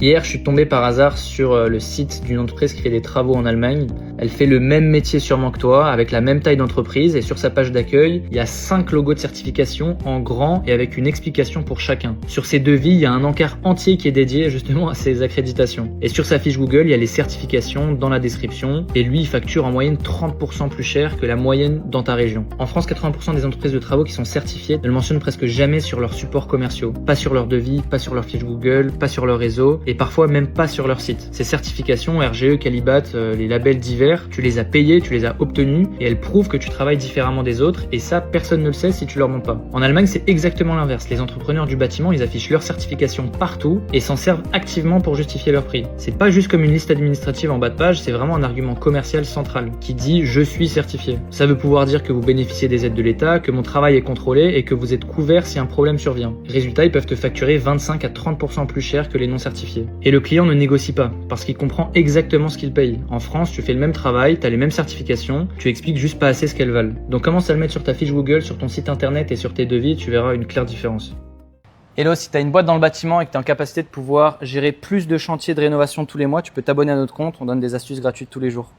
Hier, je suis tombé par hasard sur le site d'une entreprise qui fait des travaux en Allemagne. Elle fait le même métier sûrement que toi, avec la même taille d'entreprise, et sur sa page d'accueil, il y a 5 logos de certification en grand et avec une explication pour chacun. Sur ses devis, il y a un encart entier qui est dédié justement à ses accréditations. Et sur sa fiche Google, il y a les certifications dans la description, et lui, il facture en moyenne 30% plus cher que la moyenne dans ta région. En France, 80% des entreprises de travaux qui sont certifiées ne le mentionnent presque jamais sur leurs supports commerciaux. Pas sur leurs devis, pas sur leur fiche Google, pas sur leur réseau, et parfois même pas sur leur site. Ces certifications, RGE, Qualibat, les labels divers, tu les as payés, tu les as obtenus, et elles prouvent que tu travailles différemment des autres, et ça, personne ne le sait si tu leur montres pas. En Allemagne, c'est exactement l'inverse. Les entrepreneurs du bâtiment, ils affichent leurs certifications partout, et s'en servent activement pour justifier leur prix. C'est pas juste comme une liste administrative en bas de page, c'est vraiment un argument commercial central, qui dit « je suis certifié ». Ça veut pouvoir dire que vous bénéficiez des aides de l'État, que mon travail est contrôlé, et que vous êtes couvert si un problème survient. Résultat, ils peuvent te facturer 25 à 30% plus cher que les non certifiés. Et le client ne négocie pas, parce qu'il comprend exactement ce qu'il paye. En France, tu fais le même travail, tu as les mêmes certifications, tu expliques juste pas assez ce qu'elles valent. Donc commence à le mettre sur ta fiche Google, sur ton site internet et sur tes devis, tu verras une claire différence. Hello, si tu as une boîte dans le bâtiment et que tu es en capacité de pouvoir gérer plus de chantiers de rénovation tous les mois, tu peux t'abonner à notre compte, on donne des astuces gratuites tous les jours.